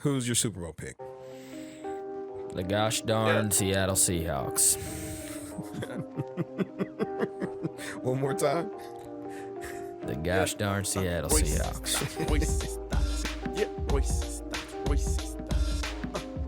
Who's your Super Bowl pick? The gosh darn Seattle Seahawks. One more time. The gosh darn Seattle Seahawks. Royce's thoughts. Yeah, Royce's thoughts. Royce's thoughts.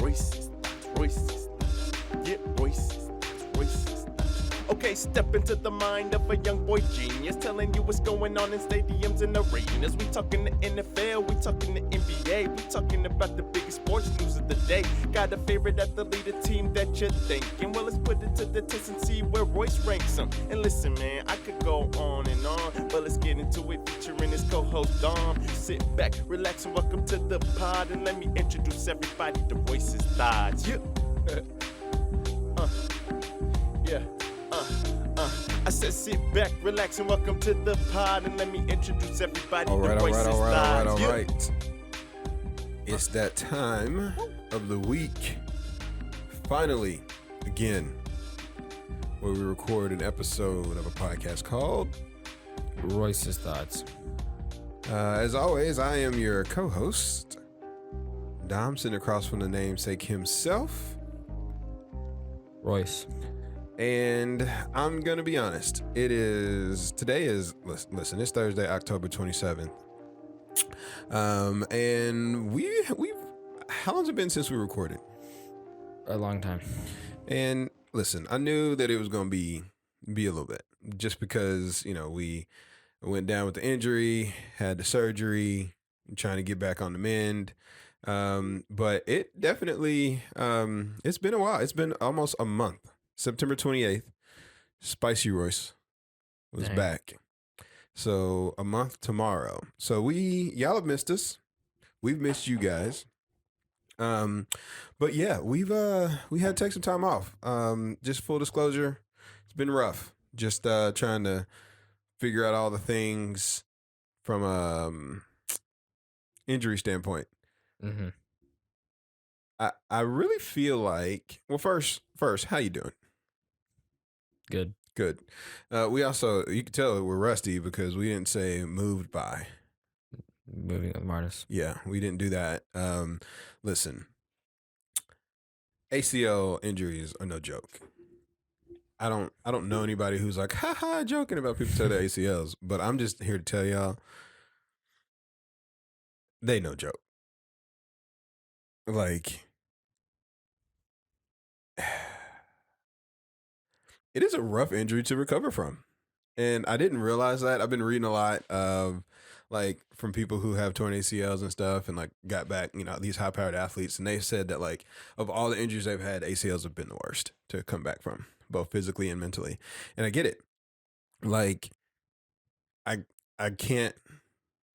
Royce's thoughts. Royce's thoughts. Yeah, Royce's thoughts. Royce's thoughts. Okay, step into the mind of a young boy genius, telling you what's going on in stadiums and arenas. We talking the NFL, we talking the NBA, we talking about the biggest sports news of the day. Got a favorite athlete, a team that you're thinking? Well, let's put it to the test and see where Royce ranks them. And listen, man, I could go on and on, but let's get into it, featuring his co-host Dom. Sit back, relax, and welcome to the pod, and let me introduce everybody to Royce's thoughts. Yeah. I said sit back, relax, and welcome to the pod, and let me introduce everybody All to Royce's thoughts. All right. It's that time of the week. Finally, again, where we record an episode of a podcast called Royce's thoughts. As always, I am your co-host, Dom, sitting across from the namesake himself. Royce. And I'm going to be honest. Today is, listen, it's Thursday, October 27th. And we've, how long's it been since we recorded? A long time. And listen, I knew that it was going to be a little bit, just because, we went down with the injury, had the surgery, trying to get back on the mend. But it definitely, it's been a while. It's been almost a month. September 28th, Spicy Royce was back. So a month tomorrow. So y'all have missed us. We've missed you guys. But yeah, we had to take some time off. Just full disclosure, it's been rough. Just trying to figure out all the things from injury standpoint. Mm-hmm. I really feel like, well, first, how you doing? Good. We also, you can tell we're rusty because we didn't say moved by. Moving with Mardis. Yeah, we didn't do that. Listen, ACL injuries are no joke. I don't know anybody who's like, haha, joking about people tear their ACLs, but I'm just here to tell y'all, they no joke. Like, it is a rough injury to recover from. And I didn't realize that. I've been reading a lot of from people who have torn ACLs and stuff and got back, these high powered athletes. And they said that of all the injuries they've had, ACLs have been the worst to come back from, both physically and mentally. And I get it. I can't,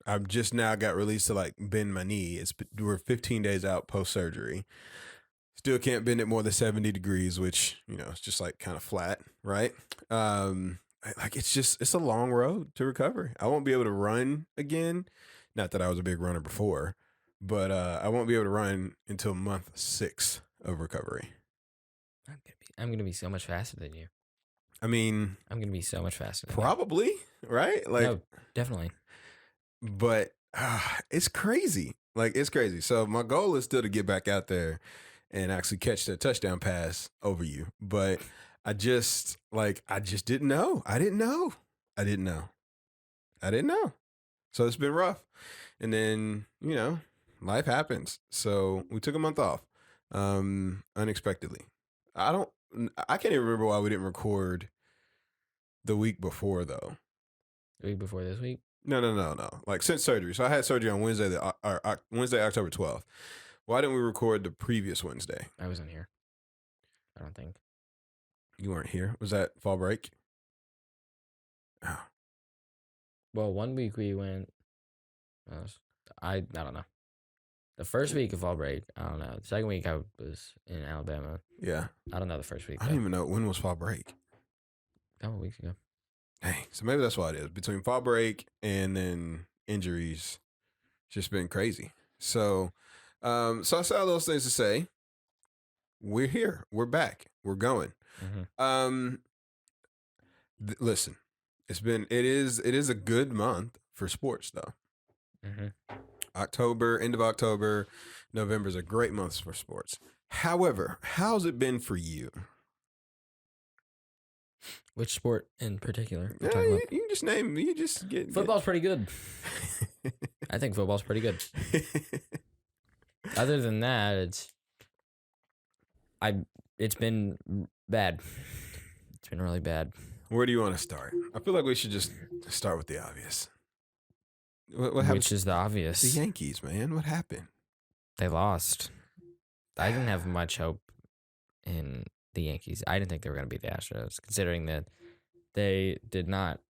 I've just now got released to bend my knee. We're 15 days out post surgery. Still can't bend it more than 70 degrees, which, it's just kind of flat, right? It's a long road to recovery. I won't be able to run again. Not that I was a big runner before, but I won't be able to run until month 6 of recovery. I'm going to be so much faster than you. I mean, I'm going to be so much faster than probably, you. Right? No, definitely. But it's crazy. It's crazy. So my goal is still to get back out there and actually catch the touchdown pass over you. But I just didn't know. I didn't know. So it's been rough. And then, life happens. So we took a month off, unexpectedly. I can't even remember why we didn't record the week before, though. The week before this week? No. Since surgery. So I had surgery on Wednesday, October 12th. Why didn't we record the previous Wednesday? I wasn't here. I don't think. You weren't here? Was that fall break? Oh. Well, one week we went. I don't know. The first week of fall break, I don't know. The second week I was in Alabama. Yeah. I don't know the first week. I don't even know. When was fall break? A couple weeks ago. Dang. So maybe that's why it is. Between fall break and then injuries, it's just been crazy. So, I said all those things to say, we're here. We're back. We're going. Mm-hmm. Listen, it is a good month for sports though. Mm-hmm. End of October, November is a great month for sports. However, how's it been for you? Which sport in particular? Yeah, you can just name. You just get Football's pretty good. I think football's pretty good. Other than that, it's been bad. It's been really bad. Where do you want to start? I feel like we should just start with the obvious. What happened? Which is the obvious. The Yankees, man. What happened? They lost. I didn't have much hope in the Yankees. I didn't think they were going to beat the Astros, considering that they did not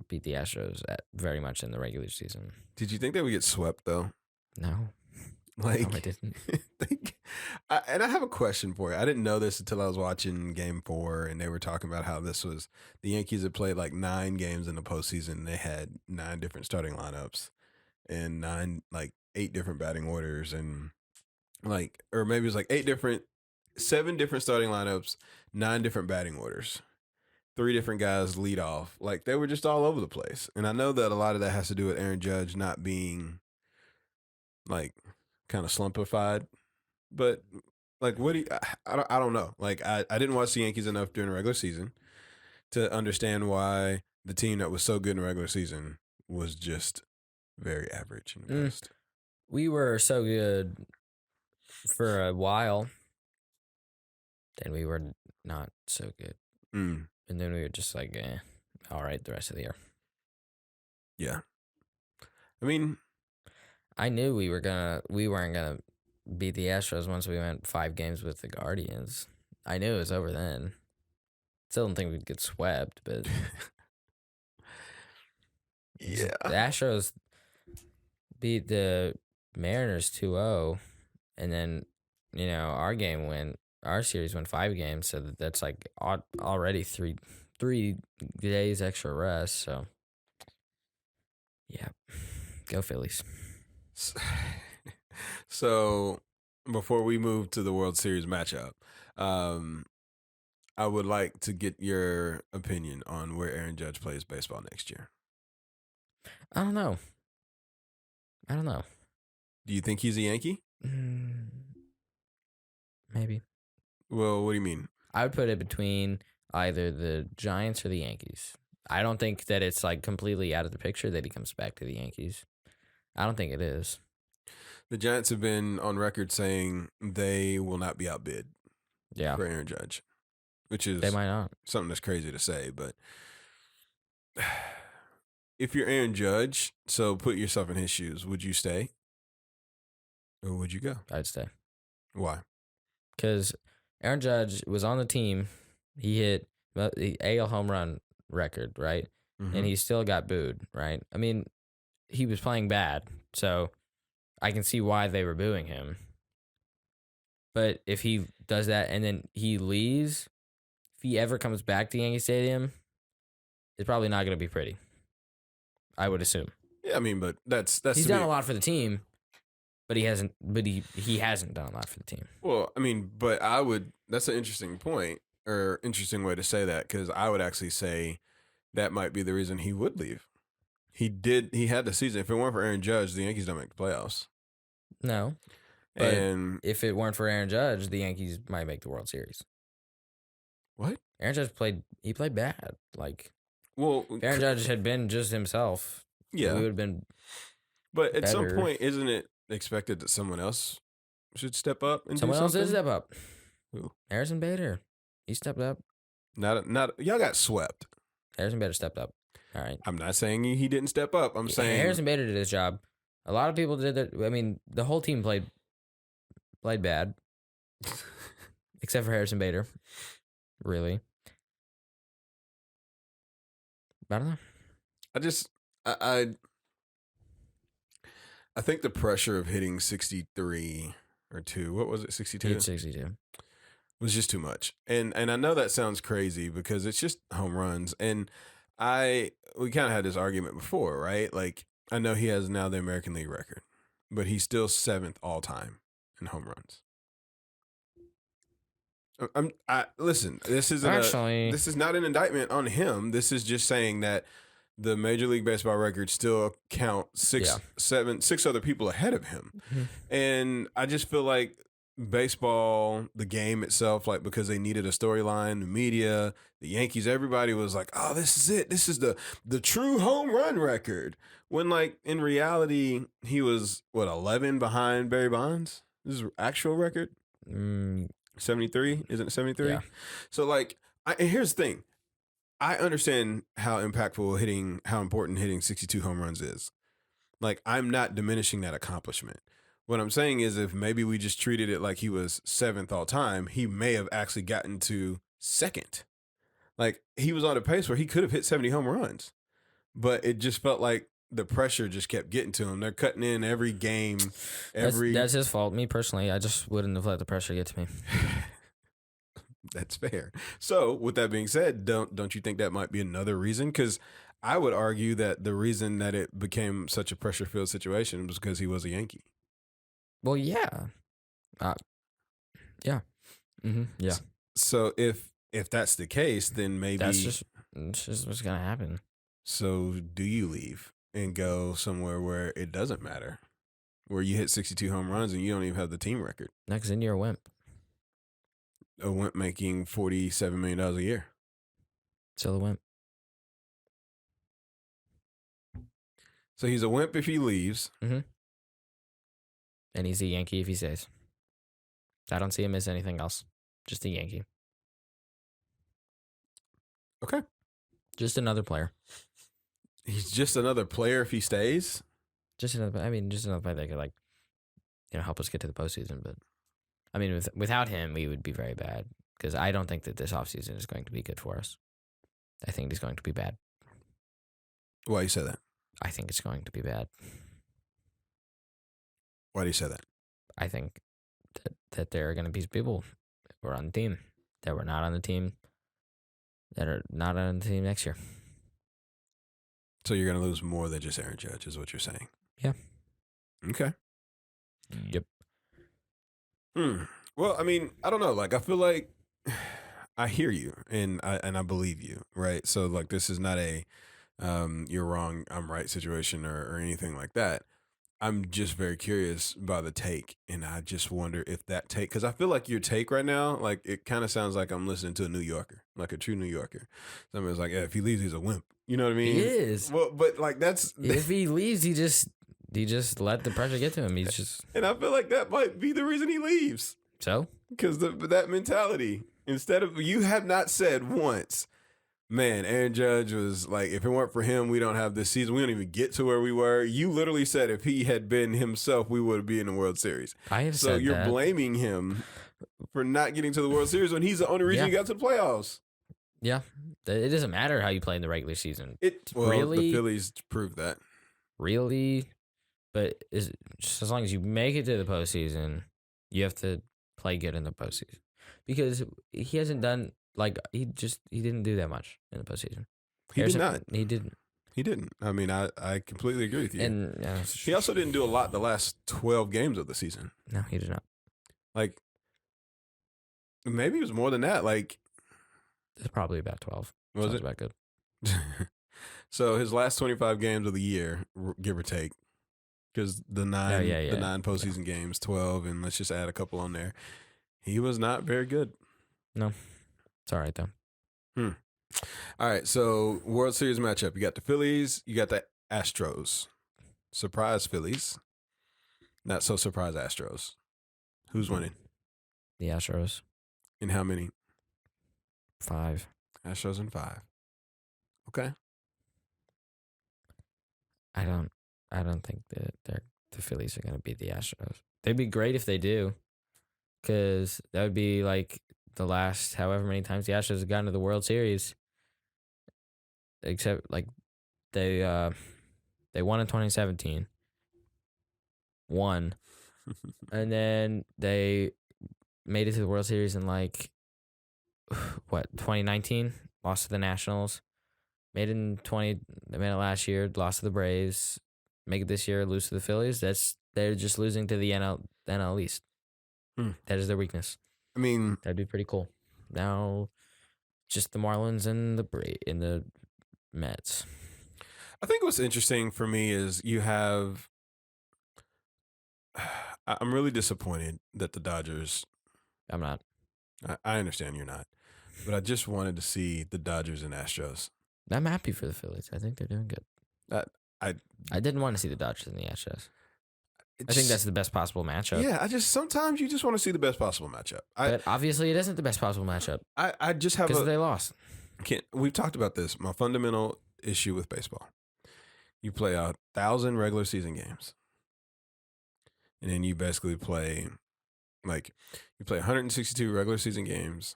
beat the Astros very much in the regular season. Did you think they would get swept, though? No. Like, No, I didn't. And I have a question for you. I didn't know this until I was watching Game 4, and they were talking about how the Yankees had played like 9 games in the postseason. They had 9 different starting lineups and 8 different batting orders, and or maybe it was like 7 different starting lineups, 9 different batting orders, 3 different guys lead off. Like, they were just all over the place. And I know that a lot of that has to do with Aaron Judge not being like kind of slumpified, but like, what do you, I don't know. Like, I didn't watch the Yankees enough during the regular season to understand why the team that was so good in the regular season was just very average in the past. We were so good for a while, then we were not so good. And then we were just like, all right, the rest of the year. Yeah. I mean, I knew we weren't gonna beat the Astros once we went 5 games with the Guardians. I knew it was over then. Still don't think we'd get swept, but yeah. The Astros beat the Mariners 2-0, and then our series went 5 games, so that's like already 3 days extra rest. So yeah, go Phillies. So before we move to the World Series matchup, I would like to get your opinion on where Aaron Judge plays baseball next year. I don't know. Do you think he's a Yankee? Maybe. Well, what do you mean? I would put it between either the Giants or the Yankees. I don't think that it's like completely out of the picture that he comes back to the Yankees. I don't think it is. The Giants have been on record saying they will not be outbid for Aaron Judge, which is they might not. Something that's crazy to say. But if you're Aaron Judge, so put yourself in his shoes, would you stay or would you go? I'd stay. Why? Because Aaron Judge was on the team. He hit the AL home run record, right? Mm-hmm. And he still got booed, right? I mean, he was playing bad, so I can see why they were booing him. But if he does that and then he leaves, if he ever comes back to Yankee Stadium, it's probably not going to be pretty. I would assume. Yeah, I mean, but that's he's done a lot for the team, but he hasn't. But he hasn't done a lot for the team. Well, I mean, but that's an interesting point or interesting way to say that, because I would actually say that might be the reason he would leave. He had the season. If it weren't for Aaron Judge, the Yankees don't make the playoffs. No. But if it weren't for Aaron Judge, the Yankees might make the World Series. What? Aaron Judge played bad. Like, well, if Aaron Judge had been just himself, yeah, we would have been. But at better. some point, isn't it expected that someone else should step up and someone do else something? did step up? Who? Harrison Bader. He stepped up. Not y'all got swept. Harrison Bader stepped up. All right. I'm not saying he didn't step up. I'm saying Harrison Bader did his job. A lot of people did that. I mean, the whole team played bad, except for Harrison Bader. Really. I don't know. I think the pressure of hitting 63 or 2, what was it, 62? He hit 62. Was just too much. And I know that sounds crazy because it's just home runs. And we kind of had this argument before, right? Like, I know he has now the American League record, but he's still 7th all time in home runs. Listen, this is not an indictment on him. This is just saying that the Major League Baseball record still count six other people ahead of him. And I just feel like baseball, the game itself, like because they needed a storyline, the media, the Yankees, everybody was like, oh, this is it. This is the true home run record. When like in reality, he was 11 behind Barry Bonds? This is actual record? 73? Isn't it 73? Yeah. So like, and here's the thing. I understand how important hitting 62 home runs is. Like, I'm not diminishing that accomplishment. What I'm saying is if maybe we just treated it like he was 7th all time, he may have actually gotten to 2nd. Like, he was on a pace where he could have hit 70 home runs, but it just felt like the pressure just kept getting to him. They're cutting in every game. That's his fault. Me personally, I just wouldn't have let the pressure get to me. That's fair. So, with that being said, don't you think that might be another reason? Because I would argue that the reason that it became such a pressure-filled situation was because he was a Yankee. Well, yeah. Yeah. Yeah. So, if that's the case, then maybe That's just what's going to happen. So, do you leave and go somewhere where it doesn't matter, where you hit 62 home runs and you don't even have the team record? Next, then you're a wimp. A wimp making $47 million a year. Still a wimp. So he's a wimp if he leaves. And he's a Yankee if he stays. I don't see him as anything else. Just a Yankee. Okay. Just another player. He's just another player if he stays? Just another player that could help us get to the postseason. But I mean, without him, we would be very bad because I don't think that this offseason is going to be good for us. I think it's going to be bad. Why do you say that? I think it's going to be bad. Why do you say that? I think that there are going to be people who are on the team that were not on the team that are not on the team next year. So you're going to lose more than just Aaron Judge is what you're saying? Yeah. Okay. Yep. Well, I mean, I don't know. Like, I feel like I hear you and I believe you, right? So, like, this is not a you're wrong, I'm right situation or anything like that. I'm just very curious by the take, and I just wonder if that take, because I feel like your take right now, like, it kind of sounds like I'm listening to a New Yorker, like a true New Yorker. Somebody's like, yeah, if he leaves, he's a wimp. You know what I mean? He is. Well, but, like, that's... If he leaves, he just let the pressure get to him. He's just... And I feel like that might be the reason he leaves. So? Because that mentality, instead of... You have not said once... Man, Aaron Judge was like, if it weren't for him, we don't have this season. We don't even get to where we were. You literally said if he had been himself, we would be in the World Series. I have so said you're that. blaming him for not getting to the World Series when he's the only reason he got to the playoffs. Yeah. It doesn't matter how you play in the regular season. Really? The Phillies proved that. Really? But just as long as you make it to the postseason, you have to play good in the postseason. Because he hasn't done... Like, he didn't do that much in the postseason. He did not. He didn't. He didn't. I mean, I completely agree with you. And he also didn't do a lot the last 12 games of the season. No, he did not. Like, maybe it was more than that. Like, it's probably about 12. Was Sounds it? about good. So his last 25 games of the year, give or take, because the nine postseason games, 12, and let's just add a couple on there. He was not very good. No. It's all right, though. All right, so World Series matchup. You got the Phillies. You got the Astros. Surprise Phillies. Not so surprise Astros. Who's winning? The Astros. In how many? 5. Astros in 5. Okay. I don't think that the Phillies are going to beat the Astros. They'd be great if they do, because that would be like the last however many times the Astros have gotten to the World Series. Except like they won in 2017. Won. And then they made it to the World Series in 2019, lost to the Nationals. They made it last year, lost to the Braves. Make it this year, lose to the Phillies. They're just losing to the NL East. That is their weakness. I mean, that'd be pretty cool. Now, just the Marlins and the Mets. I think what's interesting for me is you have. I'm really disappointed that the Dodgers. I'm not. I understand you're not, but I just wanted to see the Dodgers and Astros. I'm happy for the Phillies. I think they're doing good. I I didn't want to see the Dodgers and the Astros. I think just- that's the best possible matchup. Yeah, sometimes you just want to see the best possible matchup. But obviously, it isn't the best possible matchup I just have because a. they lost. We've talked about this. My fundamental issue with baseball: you play 1,000 regular season games, and then you basically play, like, you play 162 regular season games.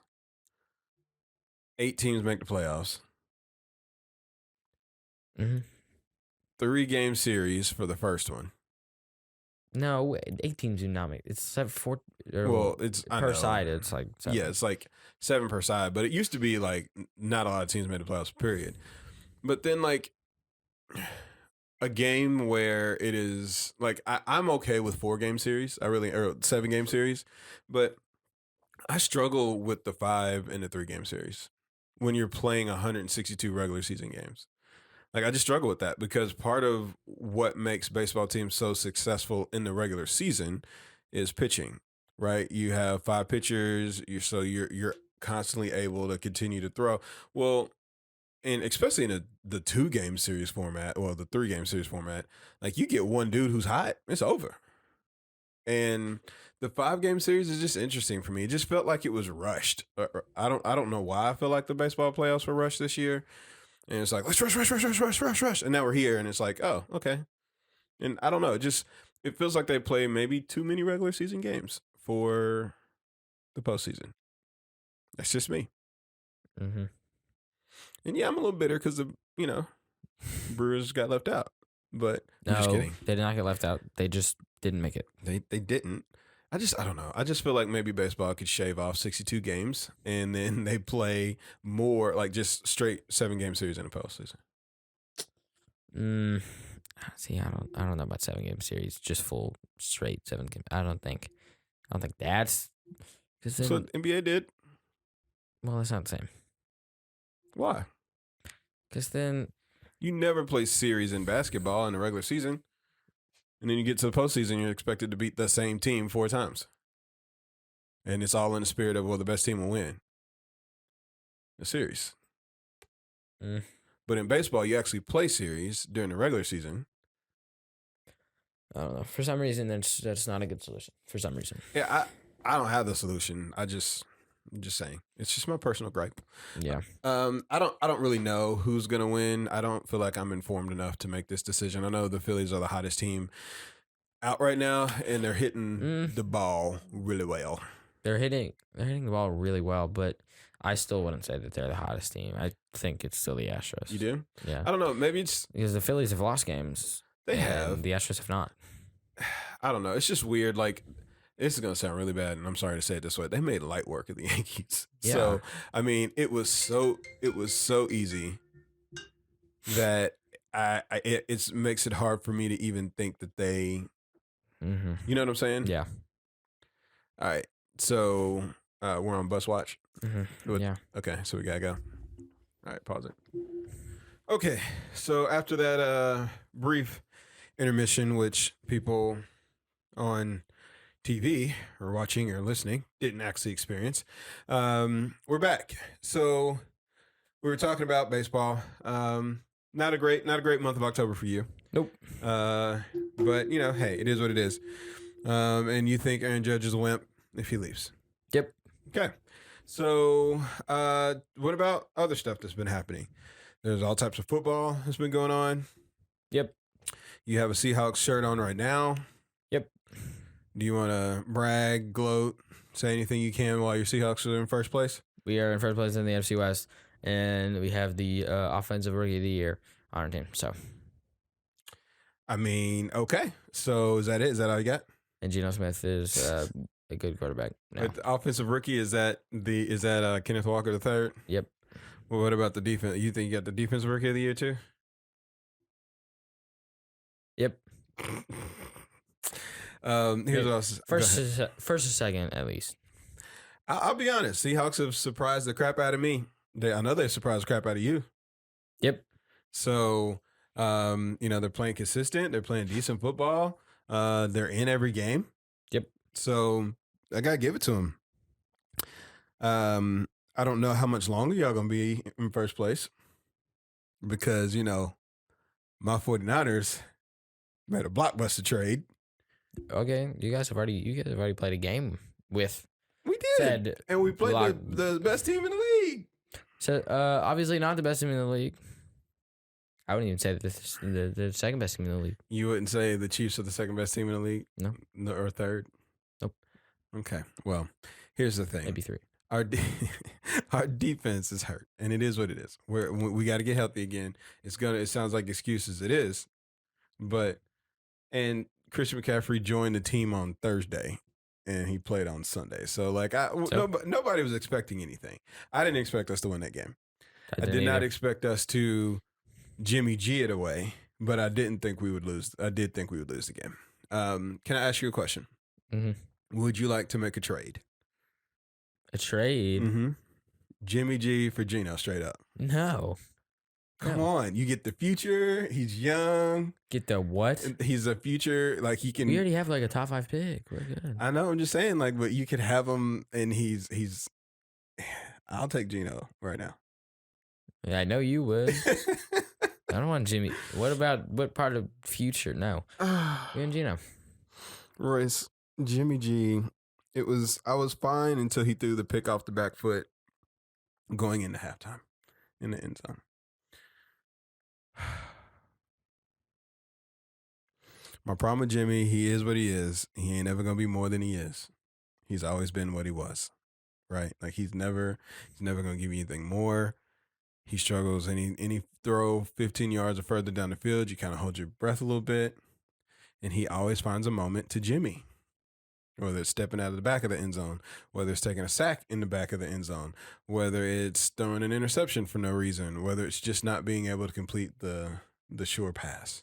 8 teams make the playoffs. Mm-hmm. 3-game series for the first one. No, 8 teams do not make. It's 4. Well, it's I per know. side. It's like 7. Yeah, it's like 7 per side, but it used to be like not a lot of teams made the playoffs, period. But then, like, a game where it is like I'm okay with 4-game series. Or 7-game series, but I struggle with the 5 and the 3-game series when you're playing 162 regular season games. Like, I just struggle with that because part of what makes baseball teams so successful in the regular season is pitching, right? You have 5 pitchers, you're constantly able to continue to throw. Well, and especially in the 2-game series format, or the 3-game series format, like, you get one dude who's hot, it's over. And the 5-game series is just interesting for me. It just felt like it was rushed. I don't know why I feel like the baseball playoffs were rushed this year. And it's like, let's rush. And now we're here. And it's like, oh, okay. And I don't know. It feels like they play maybe too many regular season games for the postseason. That's just me. Mm-hmm. And yeah, I'm a little bitter because the Brewers got left out. But I'm just kidding. They did not get left out. They just didn't make it. They didn't. I don't know. I just feel like maybe baseball could shave off 62 games and then they play more, like, just straight 7-game series in the postseason. See, I don't know about 7-game series. Just full straight 7 game. I don't think that's because That's what NBA did. well, it's not the same. Why? Because then You never play series in basketball in the regular season. And then you get to the postseason, you're expected to beat the same team 4 times. And it's all in the spirit of, well, the best team will win the series. But in baseball, you actually play series during the regular season. I don't know. For some reason, that's not a good solution. For some reason. Yeah, I don't have the solution. I'm just saying. It's just my personal gripe. Yeah. I don't really know who's gonna win. I don't feel like I'm informed enough to make this decision. I know the Phillies are the hottest team out right now, and they're hitting the ball really well. They're hitting the ball really well, but I still wouldn't say that they're the hottest team. I think it's still the Astros. You do? Yeah. I don't know. Maybe it's Because the Phillies have lost games. They and have. The Astros have not. I don't know. It's just weird. Like, this is gonna sound really bad, and I'm sorry to say it this way. They made light work of the Yankees. Yeah. So I mean, it was so easy that it makes it hard for me to even think that they. Mm-hmm. You know what I'm saying? Yeah. All right. So we're on bus watch. Mm-hmm. Yeah. Okay. So we gotta go. All right. Pause it. Okay. So after that brief intermission, which people on TV or watching or listening didn't actually experience, we're back. So we were talking about baseball. Not a great month of October for you. Nope. But hey, it is what it is. And you think Aaron Judge is a wimp if he leaves? Yep. Okay. So what about other stuff that's been happening? There's all types of football that's been going on. Yep. You have a Seahawks shirt on right now. Yep. Do you want to brag, gloat, say anything you can while your Seahawks are in first place? We are in first place in the NFC West, and we have the offensive rookie of the year on our team. So, I mean, okay. So is that it? Is that all you got? and Geno Smith is a good quarterback now. With the offensive rookie, is that Kenneth Walker III? Yep. Well, what about the defense? You think you got the defensive rookie of the year too? Yep. Here's what else. First or second, at least. I'll be honest. Seahawks have surprised the crap out of me. I know they surprised the crap out of you. Yep. So They're playing consistent. They're playing decent football. They're in every game. Yep. So I gotta give it to them. I don't know how much longer y'all gonna be in first place because my 49ers made a blockbuster trade. Okay, you guys have already played a game with We did, said and we played block- the best team in the league. So obviously not the best team in the league. I wouldn't even say that this is the second best team in the league. You wouldn't say the Chiefs are the second best team in the league? No. Or third? Nope. Okay. Well, here's the thing. Maybe 3. Our defense is hurt, and it is what it is. We got to get healthy again. It sounds like excuses. It is, and Christian McCaffrey joined the team on Thursday, and he played on Sunday. So nobody was expecting anything. I didn't expect us to win that game. I did not expect us to Jimmy G it away, but I didn't think we would lose. I did think we would lose the game. Can I ask you a question? Mm-hmm. Would you like to make a trade? A trade? Mm-hmm. Jimmy G for Geno, straight up. No. Come on. You get the future. He's young. Get the what? He's a future. Like, he can. We already have like a top 5 pick. We're good. I know. I'm just saying, like, but you could have him, and he's. I'll take Geno right now. Yeah, I know you would. I don't want Jimmy. What part of future? No. You and Geno. Royce, Jimmy G, I was fine until he threw the pick off the back foot going into halftime in the end zone. My problem with Jimmy, he is what he is. He ain't ever going to be more than he is. He's always been what he was, right? Like, he's never going to give you anything more. He struggles. Any throw 15 yards or further down the field, you kind of hold your breath a little bit. And he always finds a moment to Jimmy. Whether it's stepping out of the back of the end zone, whether it's taking a sack in the back of the end zone, whether it's throwing an interception for no reason, whether it's just not being able to complete the sure pass.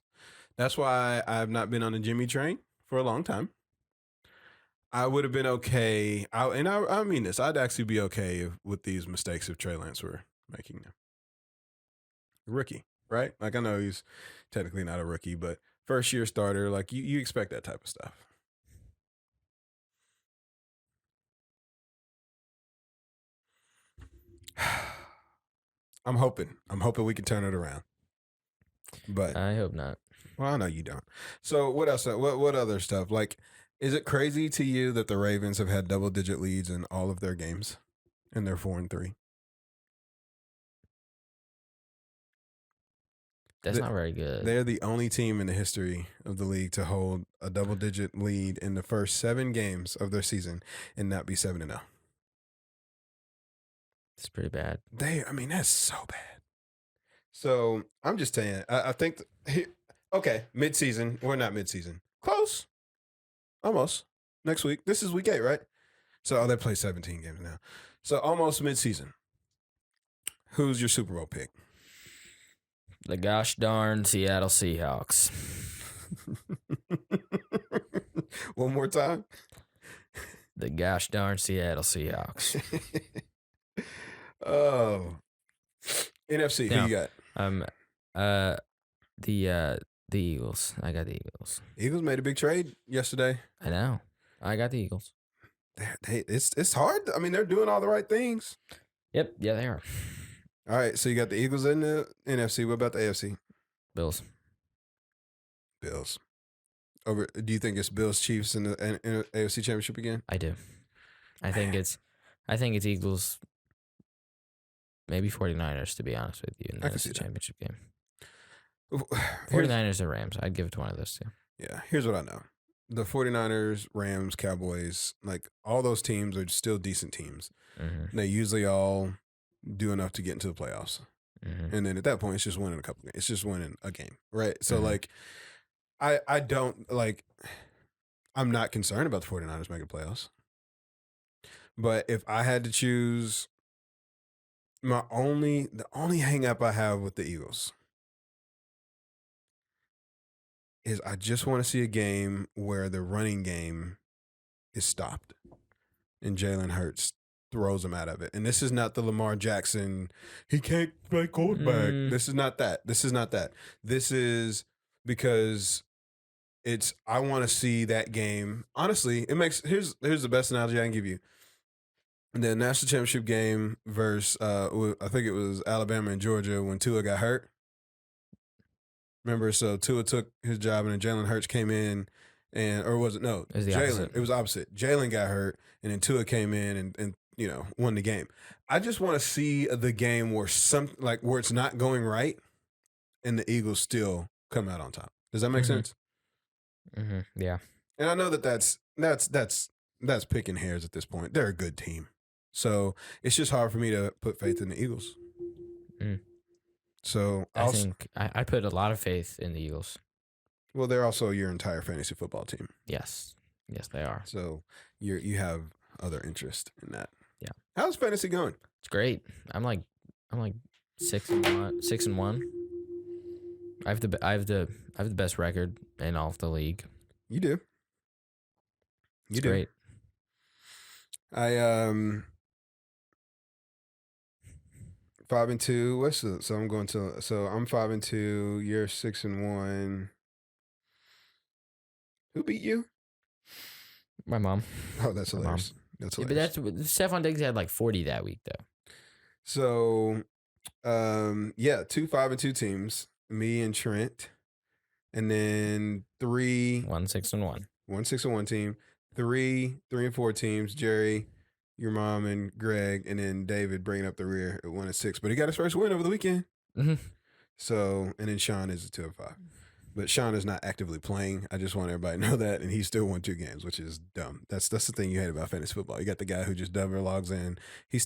That's why I've not been on the Jimmy train for a long time. I would have been okay. I mean this. I'd actually be okay with these mistakes if Trey Lance were making them. Rookie, right? Like, I know he's technically not a rookie, but first year starter, like, you expect that type of stuff. I'm hoping we can turn it around. But I hope not. Well, I know you don't. So what else? What other stuff? Like, is it crazy to you that the Ravens have had double-digit leads in all of their games, and they're 4-3? That's not very good. They're the only team in the history of the league to hold a double-digit lead in the first 7 games of their season and not be 7-0. It's pretty bad. That's so bad. So I'm just saying, I think, mid-season. We're not mid-season. Close. Almost. Next week. This is week 8, right? So they play 17 games now. So almost mid-season. Who's your Super Bowl pick? The gosh darn Seattle Seahawks. One more time. The gosh darn Seattle Seahawks. Oh. NFC, who you got? The Eagles. I got the Eagles. Eagles made a big trade yesterday. I know. I got the Eagles. It's hard. I mean, they're doing all the right things. Yep. Yeah, they are. All right, so you got the Eagles in the NFC. What about the AFC? Bills. Do you think it's Bills Chiefs in the AFC Championship again? I do. I think it's Eagles, maybe 49ers, to be honest with you, in the AFC Championship game. 49ers or Rams. I'd give it to one of those two. Yeah, here's what I know. The 49ers, Rams, Cowboys, like, all those teams are still decent teams. Mm-hmm. They usually all do enough to get into the playoffs. Mm-hmm. And then at that point, it's just winning a couple games. It's just winning a game, right? So, like, I don't, like, I'm not concerned about the 49ers making playoffs. But if I had to choose, the only hang up I have with the Eagles is I just want to see a game where the running game is stopped and Jalen Hurts throws him out of it. And this is not the Lamar Jackson, he can't play quarterback. This is not that. This is not that. This is because I want to see that game. Honestly, here's the best analogy I can give you. The national championship game versus I think it was Alabama and Georgia when Tua got hurt. Remember, so Tua took his job and then Jalen Hurts came in or was it? No, It was the Jalen. opposite. It was opposite. Jalen got hurt and then Tua came in and won the game. I just want to see the game where where it's not going right and the Eagles still come out on top. Does that make sense? Mm-hmm. Yeah. And I know that's picking hairs at this point. They're a good team. So it's just hard for me to put faith in the Eagles. Mm. So I think I put a lot of faith in the Eagles. Well, they're also your entire fantasy football team. Yes, they are. So you have other interest in that. Yeah. How's fantasy going? It's great. I'm like 6-1. I have the best record in all of the league. You do. It's great. I 5-2. I'm 5-2. You're 6-1. Who beat you? My mom. Oh, that's My hilarious. That's Yeah, hilarious. but Stephon Diggs had like 40 that week though. So, 2 5-2 teams. Me and Trent, and then 3 1-6-1. 1-6-1 team. 3-4 teams. Jerry, your mom, and Greg, and then David bringing up the rear at 1-6. But he got his first win over the weekend. Mm-hmm. So, and then Sean is a 2-5. But Sean is not actively playing. I just want everybody to know that, and he still won 2 games, which is dumb. That's the thing you hate about fantasy football. You got the guy who just double logs in. He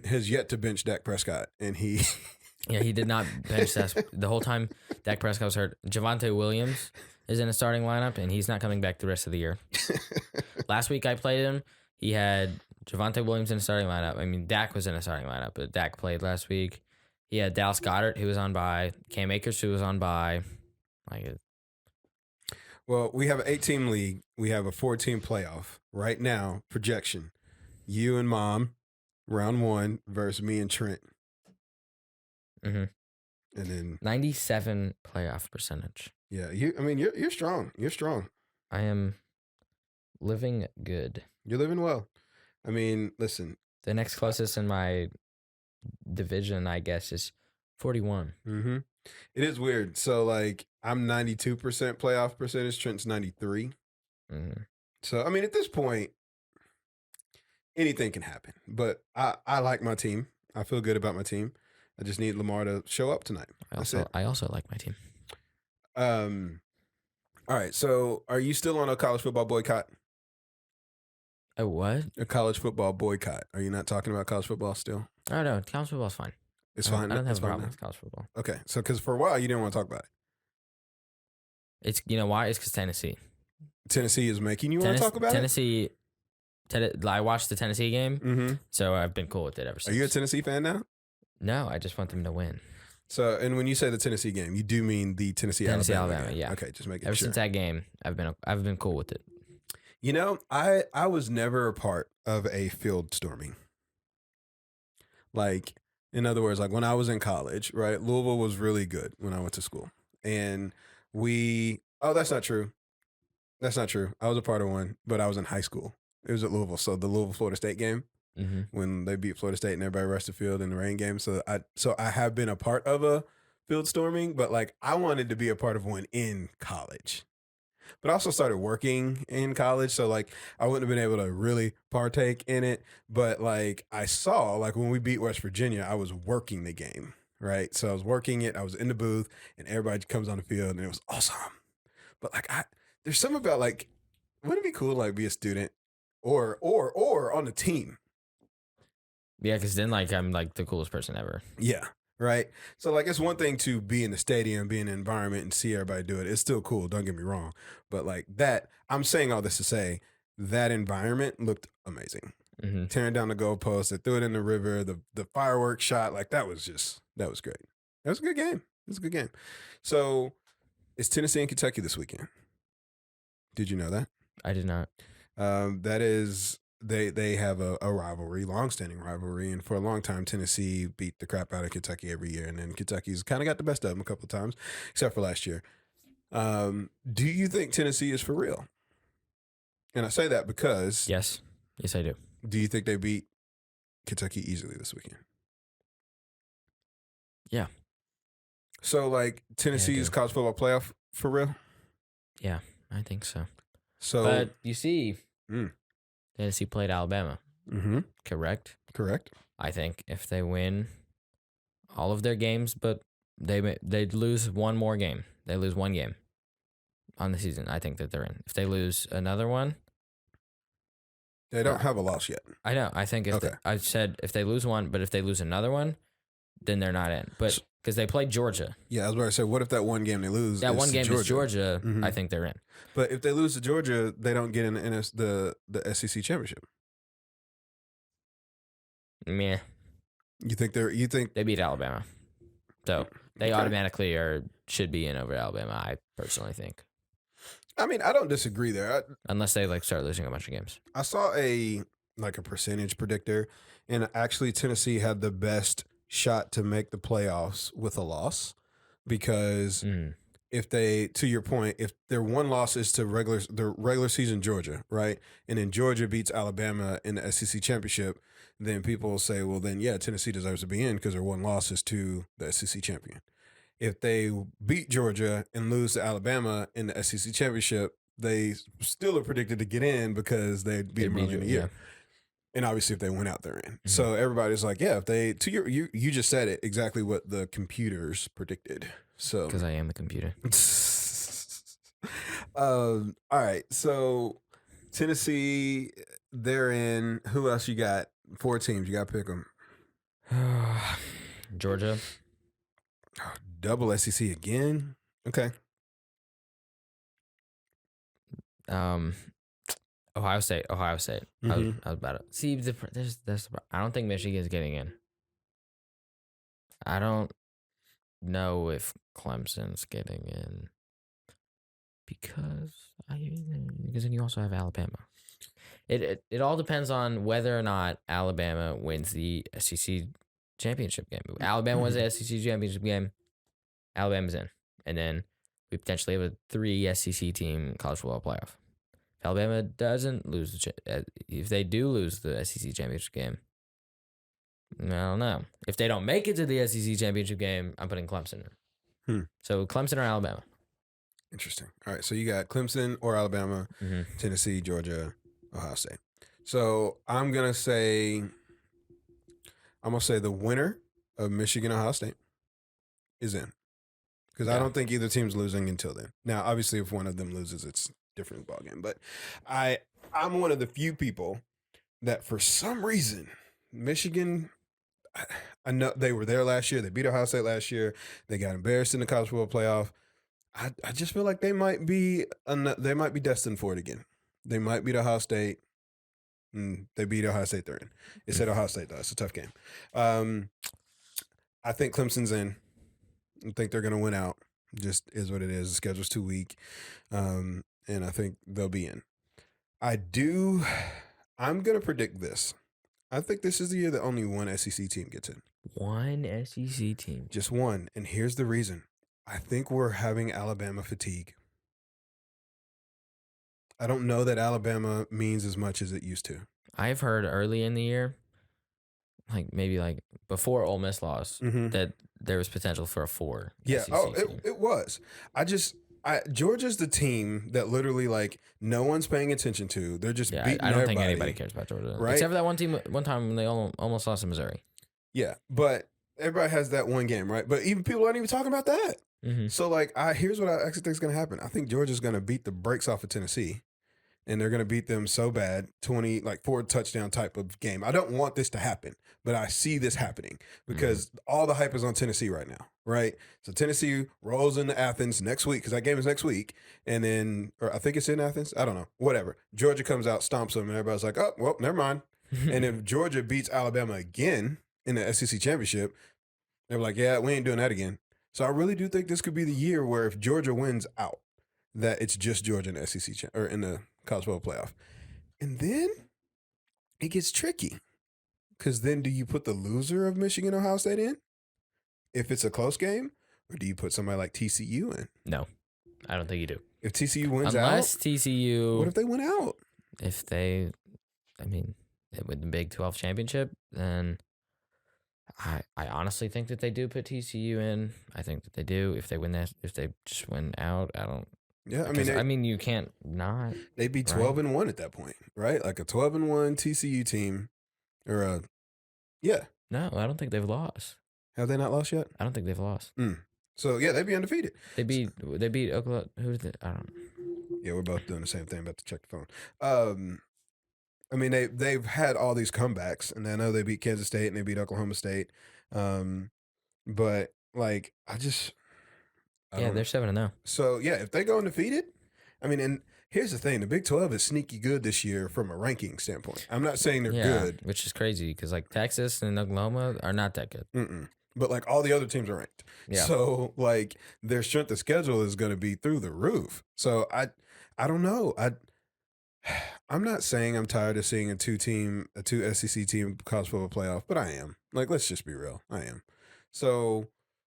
has yet to bench Dak Prescott, and he. Yeah, he did not bench that the whole time Dak Prescott was hurt. Javonte Williams is in a starting lineup, and he's not coming back the rest of the year. Last week I played him. He had Javonte Williams in a starting lineup. I mean, Dak was in a starting lineup, but Dak played last week. He had Dallas Goedert, who was on bye. Cam Akers, who was on bye. Well, we have an 8-team league. We have a 4-team playoff. Right now, projection. You and Mom, round 1 versus me and Trent. Mm-hmm. And then 97 playoff percentage. Yeah, you're strong. You're strong. I am living good. You're living well. I mean, listen. The next closest in my division, I guess, is 41. Mm-hmm. It is weird. So, like, I'm 92% playoff percentage. Trent's 93. Mm-hmm. So, I mean, at this point, anything can happen. But I like my team. I feel good about my team. I just need Lamar to show up tonight. I also like my team. All right. So, are you still on a college football boycott? A what? A college football boycott. Are you not talking about college football still? Oh, no. College football's fine. It's fine. I don't have It's a fine problem now? with college football. Okay. So, because for a while, you didn't want to talk about it. It's, you know why? It's because Tennessee. Tennessee is making you want to talk about Tennessee, I watched the Tennessee game, it? Mm-hmm. so I've been cool with it ever since. Are you a Tennessee fan now? No, I just want them to win. So, and when you say the Tennessee game, you do mean the Tennessee Alabama game. Yeah. Okay, just making Ever sure. since that game, I've been cool with it. You know, I was never a part of a field storming. Like, in other words, like when I was in college, right? Louisville was really good when I went to school. And that's not true. That's not true. I was a part of one, but I was in high school. It was at Louisville. So the Louisville-Florida State game, Mm-hmm. when they beat Florida State and everybody rushed the field in the rain game. So I have been a part of a field storming, but like I wanted to be a part of one in college. But I also started working in college, so like I wouldn't have been able to really partake in it. But like I saw, like when we beat West Virginia, I was working the game, right? So I was working it. I was in the booth, and everybody comes on the field, and it was awesome. But like there's something about like, wouldn't it be cool to like be a student or on the team? Yeah, because then like I'm like the coolest person ever. Yeah. Right. So like it's one thing to be in the stadium, be in the environment and see everybody do it. It's still cool. Don't get me wrong. But like that, I'm saying all this to say that environment looked amazing. Mm-hmm. Tearing down the goalpost, they threw it in the river, the fireworks shot, like that was great. That was a good game. It was a good game. So it's Tennessee and Kentucky this weekend. Did you know that? I did not. That is they have a rivalry, longstanding rivalry, and for a long time, Tennessee beat the crap out of Kentucky every year, and then Kentucky's kind of got the best of them a couple of times, except for last year. Do you think Tennessee is for real? And I say that because Yes, I do. do you think they beat Kentucky easily this weekend? Yeah. So, like, Tennessee's do. college football playoff for real? Yeah, I think so. So, But you see, Mm. Tennessee played Alabama, correct? Correct. I think if they win all of their games, but they'd lose one more game. They lose one game on the season. I think that they're in. If they lose another one, They don't have a loss yet. I know. I think if I said if they lose one, but if they lose another one, then they're not in. But because they played Georgia, Yeah, I was about to say, what if that one game they lose? that one is game Georgia? is Georgia. Mhm. I think they're in. But if they lose to Georgia, they don't get in the SEC championship. Meh. You think They beat Alabama, so they Okay. automatically should be in over Alabama. I personally think, I mean, I don't disagree there. unless they start losing a bunch of games. I saw a percentage predictor, and actually Tennessee had the best shot to make the playoffs with a loss because if they, to your point, if their one loss is to the regular season Georgia, right, and then Georgia beats Alabama in the SEC championship, then people will say, well, then yeah, Tennessee deserves to be in because their one loss is to the SEC champion. If they beat Georgia and lose to Alabama in the SEC championship, they still are predicted to get in because they beat them early in the year. And obviously, if they win out, they're in. So everybody's like, yeah, if they you just said it exactly what the computers predicted. So Because I am the computer. all right. So Tennessee, they're in. Who else you got? 4 teams. You got to pick them. Georgia. Double SEC again. Okay. Ohio State. I was about to see I don't think Michigan's getting in. I don't know if Clemson's getting in because then you also have Alabama. It all depends on whether or not Alabama wins the SEC championship game. If Alabama wins the SEC championship game, Alabama's in, and then we potentially have a 3 SEC team college football playoff. If Alabama doesn't lose if they do lose the SEC championship game, I don't know. If they don't make it to the SEC championship game, I'm putting Clemson in. So Clemson or Alabama. Interesting. All right. So you got Clemson or Alabama, Tennessee, Georgia, Ohio State. So I'm gonna say the winner of Michigan, Ohio State is in. Because I don't think either team's losing until then. Now, obviously, if one of them loses, it's a different ballgame. But I'm one of the few people that, for some reason, Michigan, I know they were there last year. They beat Ohio State last year. They got embarrassed in the college football playoff. I just feel like they might be destined for it again. They might beat Ohio State. They beat Ohio State. They're in. It said Ohio State, though. It's a tough game. I think Clemson's in. I think they're going to win out. Just is what it is. The schedule's too weak. And I think they'll be in. I'm going to predict this. I think this is the year that only one SEC team gets in. One SEC team. Just one. And here's the reason. I think we're having Alabama fatigue. I don't know that Alabama means as much as it used to. I've heard early in the year, maybe before Ole Miss lost, that there was potential for a 4. Yeah. SEC team. It was. Georgia's the team that literally no one's paying attention to. They're just beating everybody. I don't think anybody cares about Georgia, right? Except for that one team. One time when they almost lost to Missouri. Yeah, but everybody has that one game, right? But even people aren't even talking about that. So here's what I actually think is going to happen. I think Georgia's going to beat the brakes off of Tennessee. And they're going to beat them so bad, 4 touchdown type of game. I don't want this to happen, but I see this happening because all the hype is on Tennessee right now, right? So Tennessee rolls into Athens next week because that game is next week. And then, or I think it's in Athens. I don't know. Whatever. Georgia comes out, stomps them, and everybody's like, oh, well, never mind. And if Georgia beats Alabama again in the SEC championship, they're like, yeah, we ain't doing that again. So I really do think this could be the year where if Georgia wins out, that it's just Georgia in the SEC or in the college football playoff. And then it gets tricky. Because then do you put the loser of Michigan Ohio State in if it's a close game? Or do you put somebody like TCU in? No, I don't think you do. If TCU wins Unless out, TCU. what if they win out? If they, I mean, they win the Big 12 championship, then I honestly think that they do put TCU in. I think that they do. If they win that, if they just win out, I don't. Yeah, I mean, you can't not. They'd be 12-1 at that point, right? Like a 12-1 TCU team, or a No, I don't think they've lost. Have they not lost yet? I don't think they've lost. So yeah, they'd be undefeated. They beat Oklahoma. Who did they? I don't. Yeah, we're both doing the same thing. About to check the phone. I mean, they've had all these comebacks, and I know they beat Kansas State and they beat Oklahoma State. But like, I Yeah, don't they're know. 7-0. So yeah, if they go undefeated, I mean, and here's the thing: the Big 12 is sneaky good this year from a ranking standpoint. I'm not saying they're good, which is crazy because like Texas and Oklahoma are not that good. but like all the other teams are ranked. Yeah. So like their strength of schedule is going to be through the roof. So I don't know. I'm not saying I'm tired of seeing a two SEC team college football playoff, but I am. Like, let's just be real. I am. So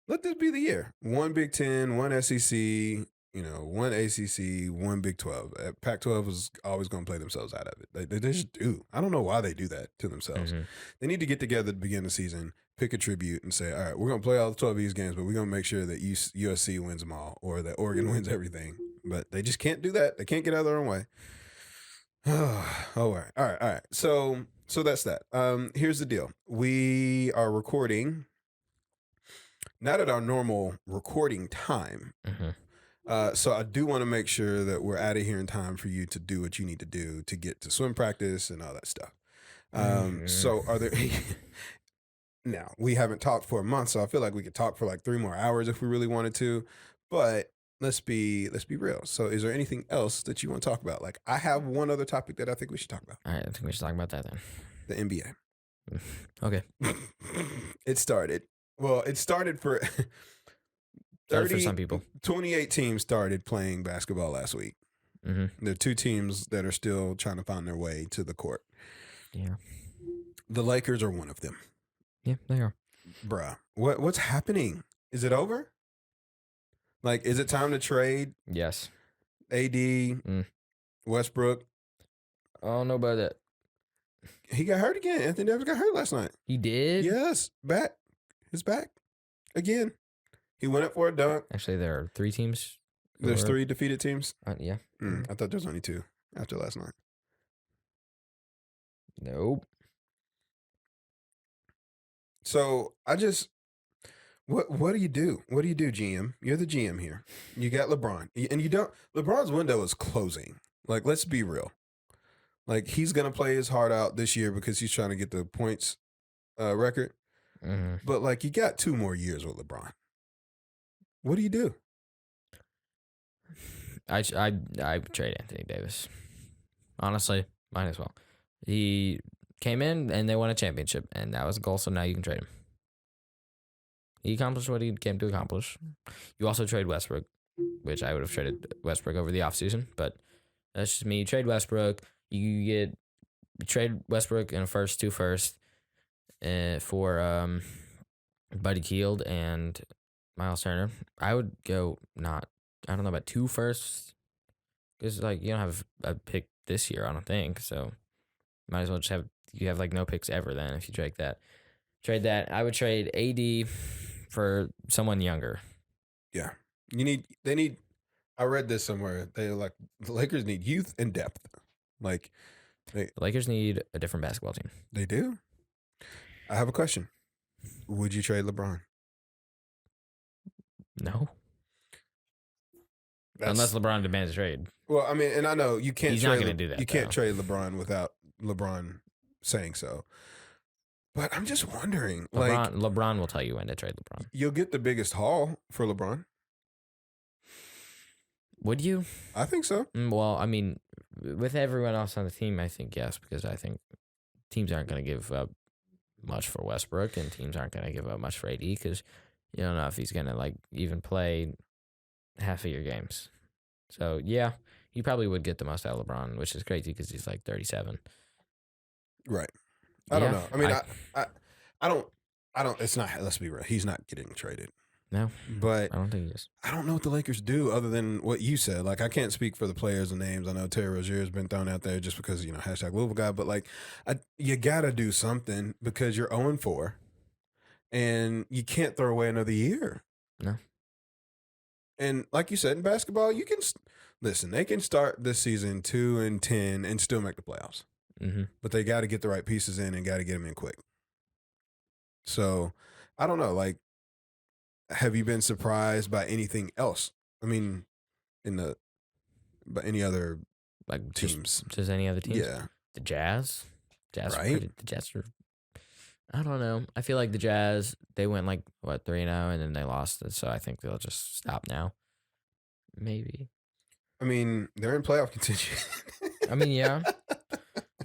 let this be the year. One Big 10, one SEC, one ACC, one Big 12. Pac-12 is always going to play themselves out of it. They just do. I don't know why they do that to themselves. They need to get together at the beginning of the season, pick a tribute, and say, all right, we're going to play all the 12 of these games, but we're going to make sure that USC wins them all or that Oregon wins everything. But they just can't do that. They can't get out of their own way. All right. So that's that. Here's the deal. We are recording not at our normal recording time. So I do want to make sure that we're out of here in time for you to do what you need to do to get to swim practice and all that stuff. So are there now we haven't talked for a month, so I feel like we could talk for like 3 more hours if we really wanted to, but let's be real. So is there anything else that you want to talk about? Like I have one other topic that I think we should talk about. All right, I think we should talk about that then. The NBA. Okay. It started. Well, it started for 30 for some people. 28 teams started playing basketball last week. There are 2 teams that are still trying to find their way to the court. Yeah. The Lakers are one of them. Yeah, they are. Bruh, what's happening? Is it over? Like, is it time to trade Yes. AD, Westbrook? I don't know about that. He got hurt again. Anthony Davis got hurt last night. He did? Yes, back. His back again. He went up for a dunk. Actually, there are 3 teams. There's 3 defeated teams. Yeah. I thought there's only 2 after last night. Nope. So what do you do? What do you do, GM? You're the GM here. You got LeBron, and LeBron's window is closing. Like, let's be real. Like, he's gonna play his heart out this year because he's trying to get the points record. But like, you got 2 more years with LeBron. What do you do? I trade Anthony Davis. Honestly, might as well. He came in and they won a championship, and that was the goal. So now you can trade him. He accomplished what he came to accomplish. You also trade Westbrook, which I would have traded Westbrook over the offseason, but that's just me. You trade Westbrook. You trade Westbrook in a first, 2 firsts for Buddy Hield and Miles Turner. I would go I don't know about 2 firsts because like you don't have a pick this year, I don't think. So might as well just have like no picks ever then if you trade that. Trade that. I would trade AD for someone younger. Yeah. I read this somewhere. The Lakers need youth and depth. Like the Lakers need a different basketball team. They do. I have a question. Would you trade LeBron? No. Unless LeBron demands a trade. Well, I mean, and I know you can't. He's not going to do that. You can't trade LeBron without LeBron saying so. But I'm just wondering, LeBron will tell you when to trade LeBron. You'll get the biggest haul for LeBron. Would you? I think so. Well, I mean, with everyone else on the team, I think yes, because I think teams aren't going to give up much for Westbrook, and teams aren't going to give up much for AD because you don't know if he's going to like even play half of your games. So yeah, you probably would get the most out of LeBron, which is crazy because he's like 37. Right. I don't Yeah, know. I mean, I don't. It's not. Let's be real. He's not getting traded. No, But I don't think he is. I don't know what the Lakers do other than what you said. Like, I can't speak for the players and names. I know Terry Rozier's been thrown out there just because, hashtag Louisville guy. But, like, you got to do something because you're 0-4 and you can't throw away another year. No. And like you said, in basketball, you can listen, they can start this season 2-10 and still make the playoffs. Mm-hmm. But they got to get the right pieces in and got to get them in quick. So, I don't know. Like, have you been surprised by anything else? I mean, by any other Like teams? Just any other teams? Yeah. The Jazz? Right. The Jazz are, I don't know. I feel like the Jazz, they went 3-0 and then they lost it. So I think they'll just stop now. Maybe. I mean, they're in playoff contention. I mean, yeah.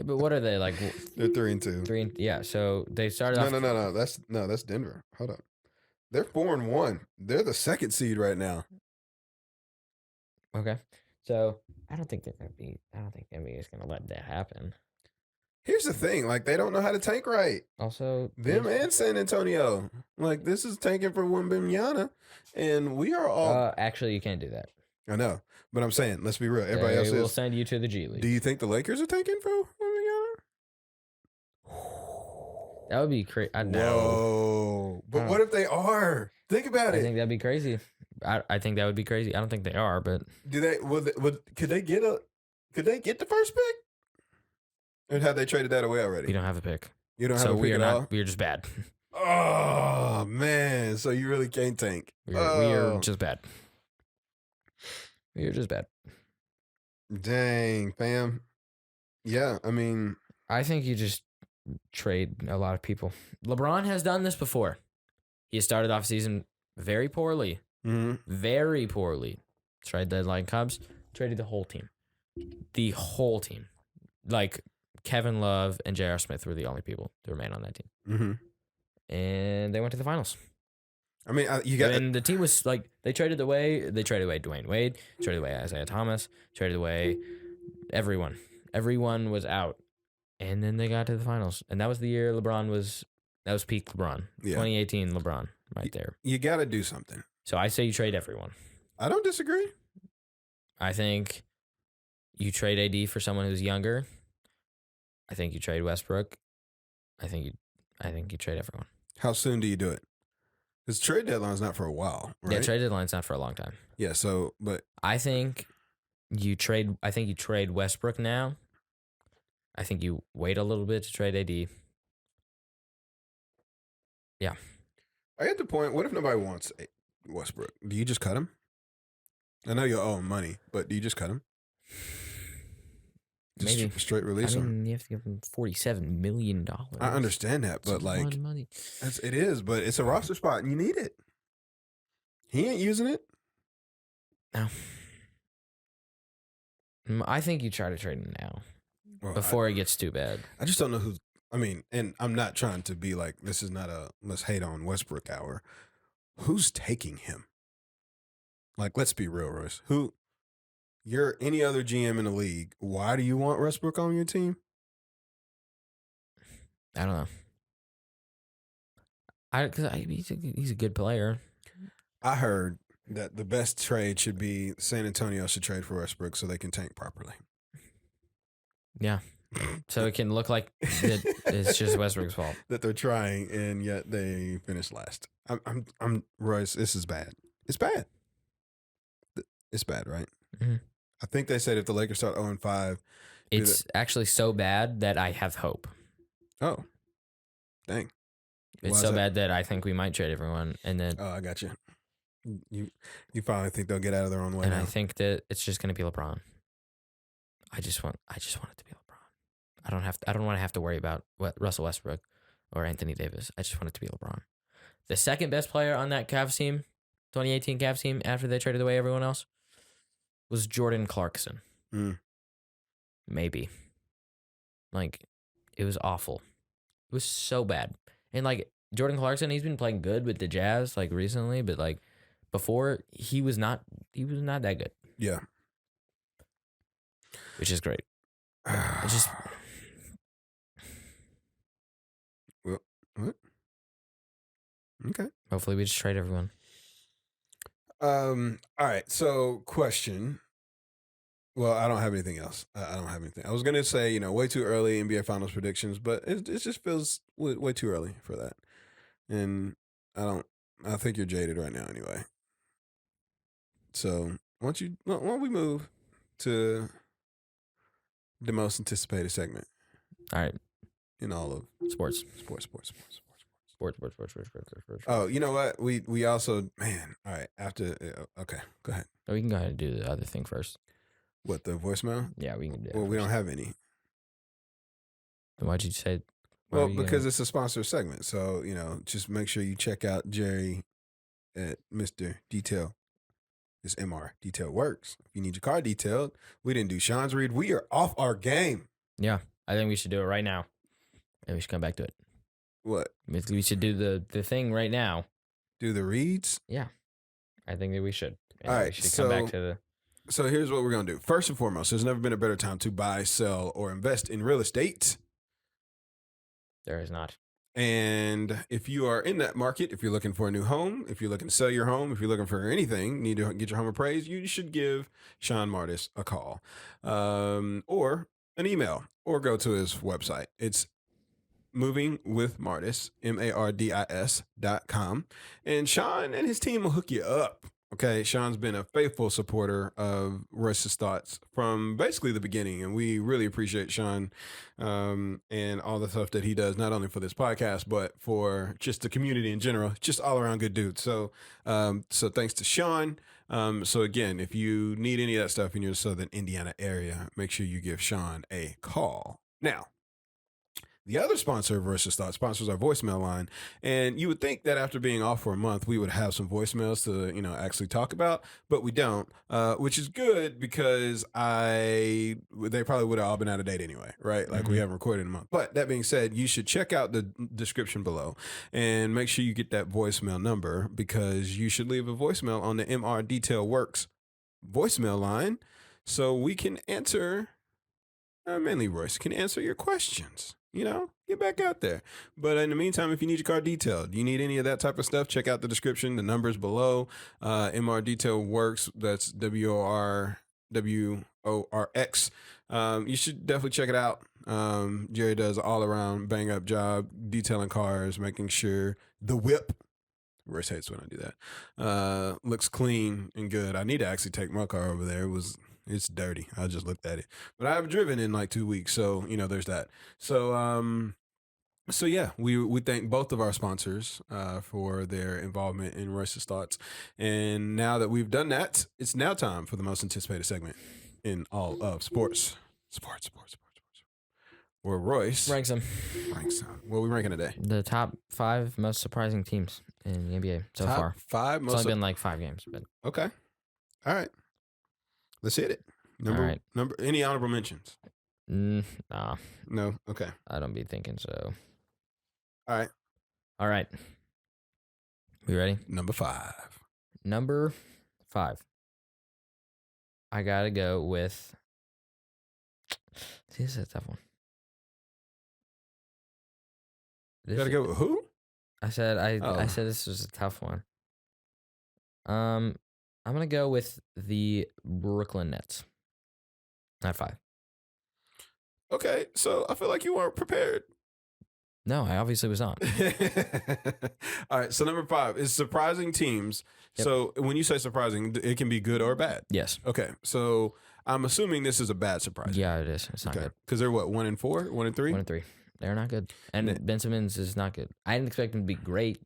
But what are they like? They're 3-2. Yeah. So they started off. No. That's Denver. Hold up. They're 4-1. They're the second seed right now. Okay. So I don't think the NBA is gonna let that happen. Here's the thing, like, they don't know how to tank right. Also, Them and San Antonio. Like, this is tanking for Wembanyama, and we are all. Actually, you can't do that. I know, but I'm saying, let's be real. Everybody They else will is. send you to the G League. Do you think the Lakers are tanking for Wembanyama? That would be crazy. No. Whoa! But what if they are? Think about I it. think that'd be crazy. I think that would be crazy. I don't think they are, but Do they? Could they get the first pick? And have they traded that away already? we don't have a pick. You don't have So a pick we are at not. all? We are just bad. Oh man! So you really can't tank. We are just bad. We are just bad. Dang, fam. Yeah, I mean, I think you just trade a lot of people. LeBron has done this before. He started off season very poorly. Very poorly. Trade deadline comes, traded the whole team. The whole team. Like, Kevin Love and J.R. Smith were the only people to remain on that team. And they went to the finals. I mean, you got. And the team was like, they traded away Dwayne Wade, traded away Isaiah Thomas, traded away everyone. Everyone was out. And then they got to the finals. And that was the year that was peak LeBron. Yeah. 2018 LeBron right there. You got to do something. So I say you trade everyone. I don't disagree. I think you trade AD for someone who's younger. I think you trade Westbrook. I think you trade everyone. How soon do you do it? Because trade deadline's not for a while, right? Yeah, trade deadline's not for a long time. Yeah, so, but I think you trade Westbrook now. I think you wait a little bit to trade AD. Yeah. are you at the point, what if nobody wants Westbrook? Do you just cut him? I know you owe him money, but do you just cut him? Just Maybe. straight release him? You have to give him $47 million. I understand that, but That's a lot like, of money. it is, but it's a roster spot and you need it. He ain't using it. No. I think you try to trade him now Well, before it gets too bad. I just don't know who's. I mean, and I'm not trying to be like, this is not a let's hate on Westbrook hour. Who's taking him? Like, let's be real, Royce. You're any other GM in the league. Why do you want Westbrook on your team? I don't know. He's a good player. I heard that the best trade should be San Antonio should trade for Westbrook so they can tank properly. Yeah. So it can look like it's just Westbrook's fault. That they're trying and yet they finish last. I'm Royce. This is bad. It's bad. It's bad, right? Mm-hmm. I think they said if the Lakers start 0-5, It's actually so bad that I have hope. oh, dang. It's Why is so that? bad that I think we might trade everyone, and then Oh, I got you. You finally think they'll get out of their own way and now. I think that it's just going to be LeBron. I just want it to be LeBron. I don't want to have to worry about Russell Westbrook or Anthony Davis. I just want it to be LeBron. The second best player on that Cavs team, 2018 Cavs team, after they traded away everyone else, was Jordan Clarkson. Maybe. Like, it was awful. It was so bad. And like Jordan Clarkson, he's been playing good with the Jazz like recently, but like before he was not that good, Yeah. which is great. It just What? Okay. Hopefully, we just trade everyone. All right. So, question. Well, I don't have anything else. I don't have anything. I was gonna say, way too early NBA Finals predictions, but it just feels way too early for that. And I don't. I think you're jaded right now, anyway. So why don't we move to the most anticipated segment All right. in all of Sports. sports. Sports. Oh, you know what? We also, man. All right. After, okay, go ahead. Oh, we can go ahead and do the other thing first. What, the voicemail? Yeah, we can do that. Well, we don't first. have any. Then why'd you say? why Well, were you because gonna- it's a sponsor segment. So, just make sure you check out Jerry at Mr. Detail. It's MR DetailWorx. If you need your car detailed, we didn't do Sean's read. We are off our game. Yeah, I think we should do it right now. And we should come back to it. What? We should do the thing right now. Do the reads? I think that we should. And All we right, should come back so- to the. So here's what we're going to do. First and foremost, there's never been a better time to buy, sell, or invest in real estate. There is not. And if you are in that market, if you're looking for a new home, if you're looking to sell your home, if you're looking for anything, need to get your home appraised, you should give Sean Mardis a call or an email or go to his website. It's Moving with Mardis, MARDIS.com. And Sean and his team will hook you up. Okay, Sean's been a faithful supporter of Royce's thoughts from basically the beginning, and we really appreciate Sean and all the stuff that he does, not only for this podcast, but for just the community in general. Just all around good dude. So, so thanks to Sean. So again, if you need any of that stuff in your Southern Indiana area, make sure you give Sean a call. Now, the other sponsor of Royce's Thoughts sponsors our voicemail line. And you would think that after being off for a month, we would have some voicemails to, actually talk about, but we don't, which is good because they probably would have all been out of date anyway, right? Like we haven't recorded in a month. But that being said, you should check out the description below and make sure you get that voicemail number because you should leave a voicemail on the MR DetailWorx voicemail line so we can answer, mainly Royce, can answer your questions. Get back out there. But in the meantime, if you need your car detailed, you need any of that type of stuff, check out the description, the numbers below. MR DetailWorx, that's WORX. You should definitely check it out. Jerry does an all-around bang-up job detailing cars, making sure the whip, Royce hates when I do that, looks clean and good. I need to actually take my car over there. It's dirty. I just looked at it, but I haven't driven in like 2 weeks. So, there's that. So, yeah, we thank both of our sponsors, for their involvement in Royce's Thoughts. And now that we've done that, it's now time for the most anticipated segment in all of sports. Where Royce Ranks them. ranks them. What are we ranking today? The top 5 most surprising teams in the NBA so Top far. 5 It's most. only been like 5 games, but Okay. All right. Let's hit it. All right. Any honorable mentions? nah, No. Okay. I don't be thinking so. All right. All right. We ready? Number 5. Number 5. I gotta go with. See, this is a tough one. You gotta go with who? I said I Oh. said this was a tough one. I'm gonna go with the Brooklyn Nets. At 5. Okay. So I feel like you weren't prepared. No, I obviously was not. All right. So number 5 is surprising teams. Yep. So when you say surprising, it can be good or bad. Yes. Okay. So I'm assuming this is a bad surprise. Yeah, it is. It's not Okay. good. Because they're what, 1-4, 1-3? 1-3. They're not good. And Ne- Ben Simmons is not good. I didn't expect him to be great.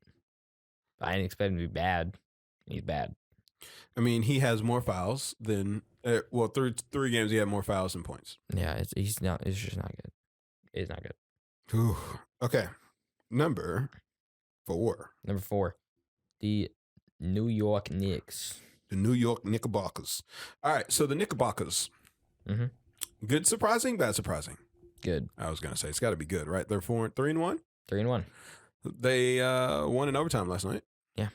But I didn't expect him to be bad. He's bad. I mean, he has more fouls than through 3 games he had more fouls than points. Yeah, it's just not good. It's not good. Whew. Okay. Number 4. Number 4, the New York Knicks. The New York Knickerbockers. All right. So the Knickerbockers. Mhm. Good surprising, bad surprising. Good. I was gonna say it's got to be good, right? They're 3-1. 3-1. They won in overtime last night. Yeah.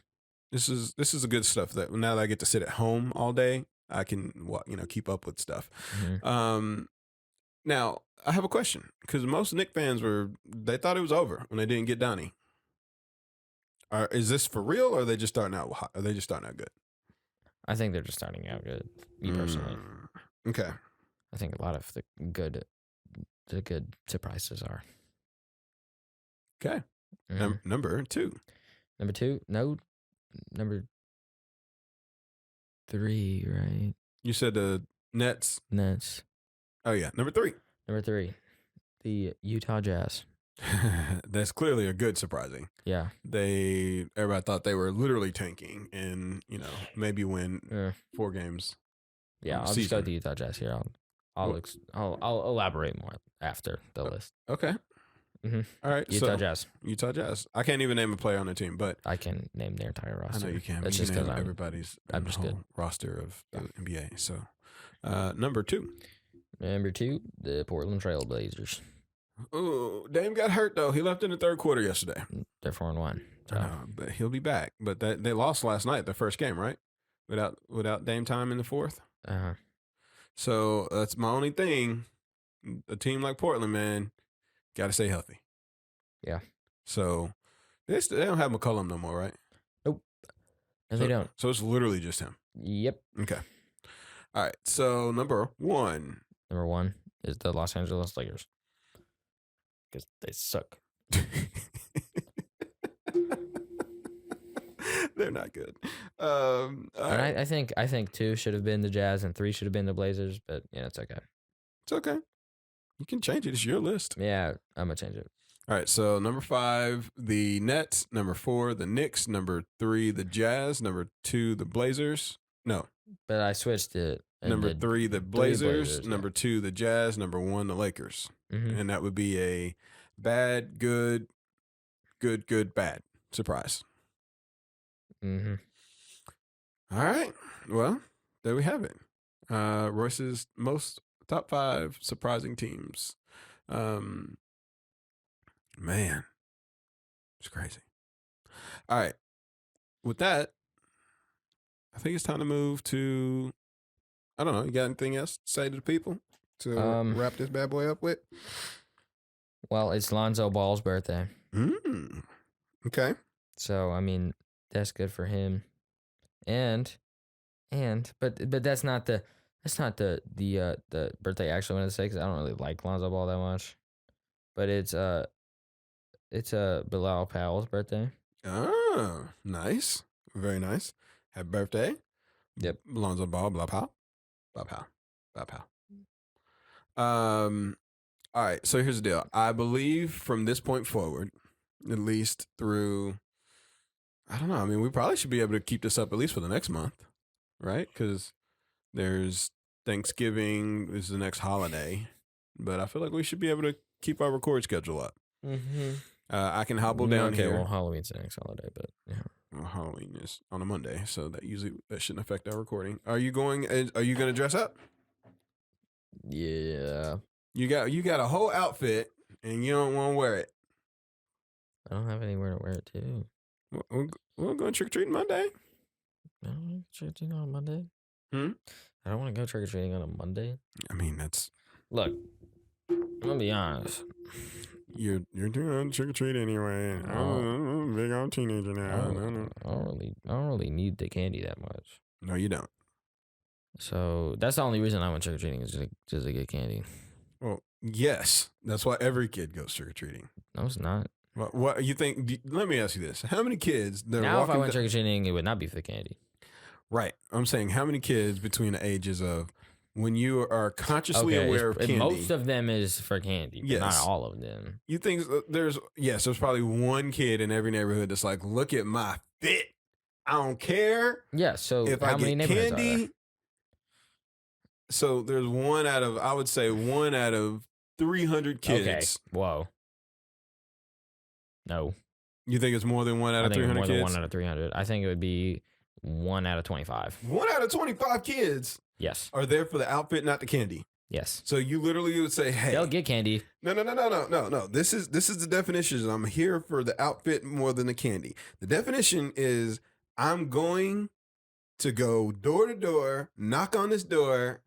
This is the good stuff that now that I get to sit at home all day, I can keep up with stuff. Mhm. Now I have a question because most Knick fans they thought it was over when they didn't get Donnie. Is this for real, or are they just starting out hot? Are they just starting out good? I think they're just starting out good. Me personally, Okay. I think a lot of the good surprises are. Okay. Number 2. Number 2? No. Number 3, right? You said the Nets. Nets. Oh yeah, number 3. Number 3, the Utah Jazz. That's clearly a good surprising. Yeah. Everybody thought they were literally tanking and, maybe win 4 games. Yeah, I'll just go with the Utah Jazz here. I'll elaborate more after the list. Okay. Mm-hmm. All right. Utah Jazz. Utah Jazz. I can't even name a player on the team, but I can name their entire roster. I know you can. That's you just can because name everybody's I'm just whole good. roster of the NBA. So, number 2. Number 2, the Portland Trail Blazers. Oh, Dame got hurt though. He left in the third quarter yesterday. They're 4-1. So. But he'll be back. But they lost last night, their first game, right? Without Dame time in the fourth. Uh-huh. So that's my only thing. A team like Portland, man, got to stay healthy. Yeah. So they don't have McCollum no more, right? Nope. No, they don't. So it's literally just him. Yep. Okay. All right. So number 1. Number 1 is the Los Angeles Lakers. Because they suck. They're not good. And I think 2 should have been the Jazz and 3 should have been the Blazers, but yeah, it's okay. It's okay. You can change it. It's your list. Yeah, I'm gonna change it. All right. So number 5, the Nets. Number 4, the Knicks. Number 3, the Jazz. Number 2, the Blazers. No. But I switched it. Number 3, the Blazers. Yeah. Number 2, the Jazz. Number 1, the Lakers. Mm-hmm. And that would be a bad, good, bad surprise. Mm-hmm. All right. Well, there we have it. Royce's most top 5 surprising teams. Man, it's crazy. All right. With that, I think it's time to move to, I don't know, you got anything else to say to the people to wrap this bad boy up with? Well, it's Lonzo Ball's birthday. Okay. So, I mean, that's good for him. But that's not the birthday I actually wanted to say, because I don't really like Lonzo Ball that much. But it's Bilal Powell's birthday. Oh, nice. Very nice. Happy birthday. Yep. Lonzo Ball, blah pow. Blah pow. Blah pow. All right, so here's the deal. I believe from this point forward, at least through, I don't know, I mean, we probably should be able to keep this up at least for the next month, right? Because there's Thanksgiving, this is the next holiday, but I feel like we should be able to keep our record schedule up. Mm-hmm. I can hobble down here. Okay, well, Halloween's the next holiday, but yeah. Well, Halloween is on a Monday, so that shouldn't affect our recording. Are you going to dress up? Yeah. You got a whole outfit and you don't want to wear it. I don't have anywhere to wear it to. We're going trick or treating Monday. I don't want to trick or treating on a Monday. I don't want to go trick or treating on a Monday. I mean, that's. Look, I'm gonna be honest. You're doing trick or treat anyway. I'm a big old teenager now. I don't really need the candy that much. No, you don't. So that's the only reason I went trick or treating is just to get candy. Well, yes, that's why every kid goes trick or treating. No, it's not. What you think? Let me ask you this: how many kids? Now, if I went trick or treating, it would not be for the candy. Right. I'm saying how many kids between the ages of when you are consciously aware of candy. Most of them is for candy, but not all of them. You think there's probably one kid in every neighborhood that's like, look at my fit. I don't care. Yeah. So if how I many get neighborhoods candy. are there? So there's one out of 300 kids. Okay. Whoa. No. You think it's more than 1 out of 300 more kids? than 1 out of 300. I think it would be 1 out of 25. 1 out of 25 kids. Yes. Are there for the outfit, not the candy. Yes. So you literally would say, "Hey, they'll get candy." No. This is the definition. I'm here for the outfit more than the candy. The definition is I'm going to go door to door, knock on this door,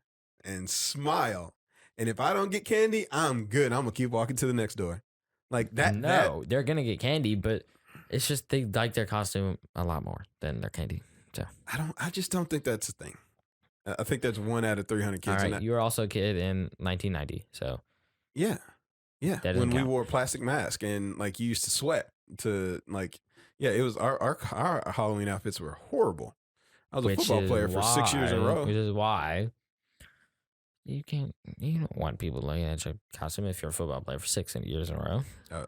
and smile. And if I don't get candy, I'm good. I'm gonna keep walking to the next door. Like that. No, they're gonna get candy, but It's just they like their costume a lot more than their candy. So I just don't think that's a thing. I think that's 1 out of 300 kids. all right, you were also a kid in 1990, so Yeah. That When doesn't we count. wore plastic masks and like you used to sweat to like, yeah, it was our Halloween outfits were horrible. I was a football player for 6 years in a row. Which is why you don't want people looking at your costume if you're a football player for 6 years in a row.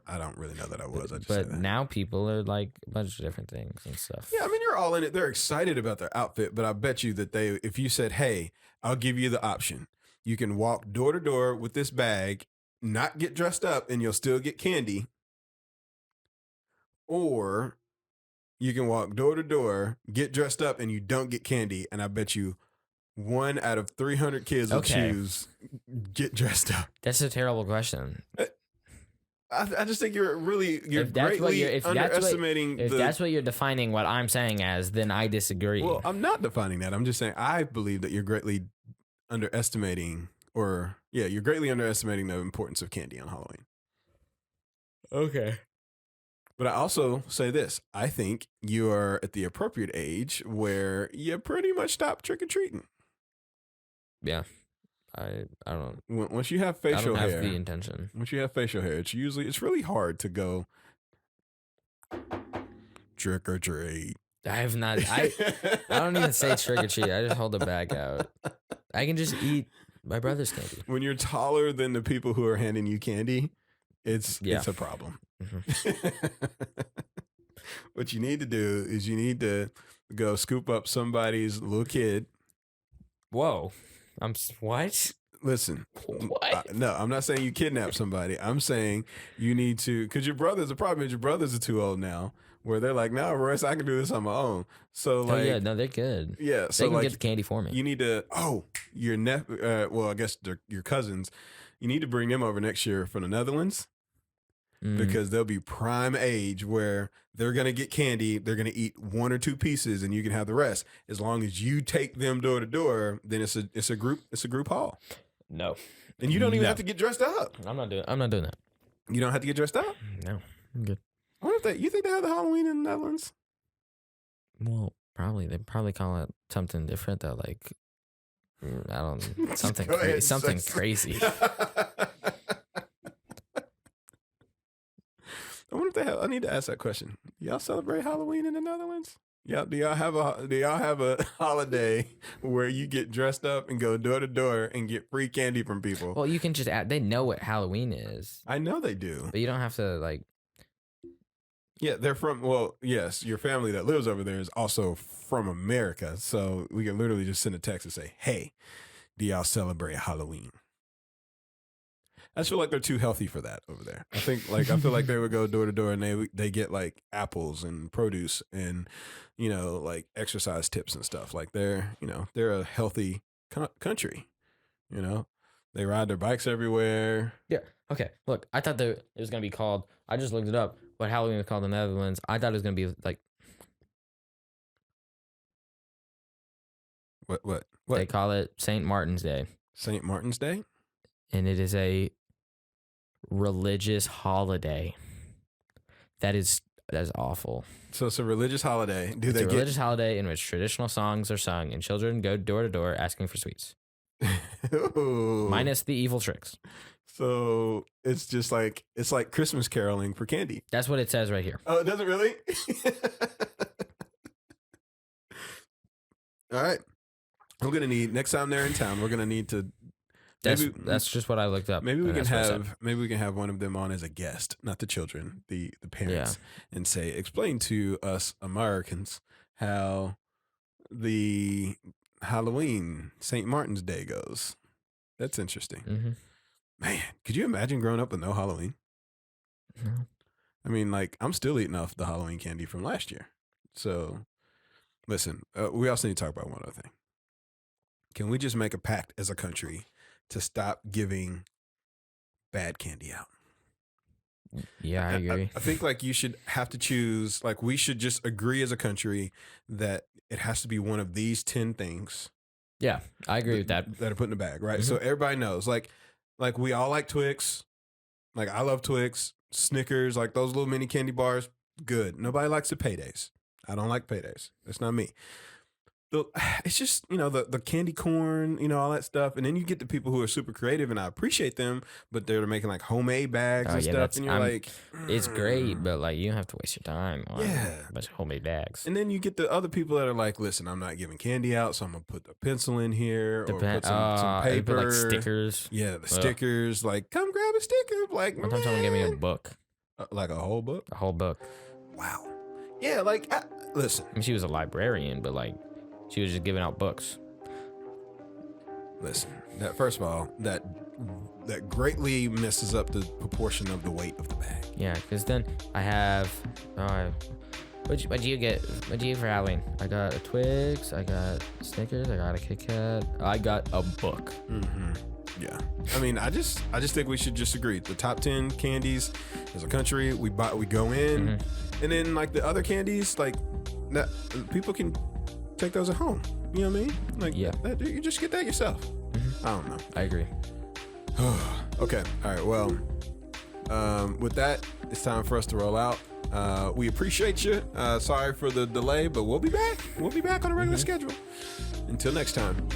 I don't really know that I was. I just But said that. now people are like a bunch of different things and stuff. Yeah, I mean, you're all in it. They're excited about their outfit, but I bet you that if you said, hey, I'll give you the option. You can walk door to door with this bag, not get dressed up, and you'll still get candy. Or you can walk door to door, get dressed up, and you don't get candy. And I bet you 1 out of 300 kids will choose get dressed up. That's a terrible question. I just think you're greatly underestimating. If that's what you're defining what I'm saying as, then I disagree. Well, I'm not defining that. I'm just saying I believe that you're greatly underestimating, you're greatly underestimating the importance of candy on Halloween. Okay. But I also say this. I think you are at the appropriate age where you pretty much stop trick-or-treating. Yeah. I don't. Once you have facial hair. I don't have the intention. Once you have facial hair, it's really hard to go trick or treat. I have not. I don't even say trick or treat. I just hold the bag out. I can just eat my brother's candy. When you're taller than the people who are handing you candy, it's a problem. Mm-hmm. What you need to do is you need to go scoop up somebody's little kid. Whoa. What? Listen. What? No, I'm not saying you kidnap somebody. I'm saying you need to, because the problem is your brothers are too old now, where they're like, no, Royce, I can do this on my own. So like, yeah, no, they're good. Yeah, so they can like, get the candy for me. You need to. Your I guess your cousins. You need to bring them over next year from the Netherlands. Because they'll be prime age where they're going to get candy. They're going to eat 1 or 2 pieces and you can have the rest. As long as you take them door to door, then it's a group haul. No. And you don't even have to get dressed up. I'm not doing that. You don't have to get dressed up? No. I'm good. I wonder if you think they have the Halloween in the Netherlands? Well, probably. They probably call it something different though, like I don't know. Something crazy. I wonder if they have. I need to ask that question. Do y'all celebrate Halloween in the Netherlands? Yeah. Do y'all have a holiday where you get dressed up and go door to door and get free candy from people? Well, you can just add. They know what Halloween is. I know they do, but you don't have to like. Yeah, they're from. Well, yes, your family that lives over there is also from America, so we can literally just send a text and say, "Hey, do y'all celebrate Halloween?" I feel like they're too healthy for that over there. I feel like they would go door to door and they get like apples and produce and like exercise tips and stuff. Like they're a healthy country. They ride their bikes everywhere. Yeah. Okay. Look, I thought it was gonna be called. I just looked it up. What Halloween was called in the Netherlands. I thought it was gonna be like. What? They call it St. Martin's Day. St. Martin's Day. And it is a religious holiday. That is awful. So it's a religious holiday. It's a religious holiday in which traditional songs are sung and children go door to door asking for sweets. Minus the evil tricks. So it's just like Christmas caroling for candy. That's what it says right here. Oh, it doesn't really? All right. We're going to need, next time they're in town, we're going to need to. That's just what I looked up. Maybe we can have one of them on as a guest, not the children, the parents, and say, explain to us Americans how the Halloween St. Martin's Day goes. That's interesting. Mm-hmm. Man, could you imagine growing up with no Halloween? No. I mean, like, I'm still eating off the Halloween candy from last year. So, listen, we also need to talk about one other thing. Can we just make a pact as a country to stop giving bad candy out? Yeah, I agree. I think like you should have to choose, like we should just agree as a country that it has to be one of these 10 things. Yeah, I agree with that. That are put in the bag, right? Mm-hmm. So everybody knows, like we all like Twix. Like I love Twix, Snickers, like those little mini candy bars, Good. Nobody likes the paydays. I don't like paydays. That's not me. It's just, the candy corn, all that stuff. And then you get the people who are super creative, and I appreciate them, but they're making like homemade bags and stuff. And you're like, it's great, but like you don't have to waste your time on a bunch of homemade bags. And then you get the other people that are like, listen, I'm not giving candy out, so I'm going to put a pencil in here or put some paper. Put like stickers. Yeah, the stickers. Like, come grab a sticker. Like, one time someone gave me a book. Like a whole book? A whole book. Wow. Yeah, like, listen. I mean, she was a librarian, but like, she was just giving out books. Listen, first of all, that greatly messes up the proportion of the weight of the bag. Yeah, because then I have, what'd you get? What'd you get for Halloween? I got a Twix, I got Snickers, I got a Kit Kat, I got a book. Mm-hmm. Yeah, I mean, I just think we should just agree. The top 10 candies as a country, we go in, and then like the other candies, like that, people can take those at home. You know what I mean? Like, you just get that yourself. I don't know. I agree. Okay. All right. Well, with that, it's time for us to roll out. We appreciate you. Sorry for the delay, but we'll be back. We'll be back on a regular schedule. Until next time.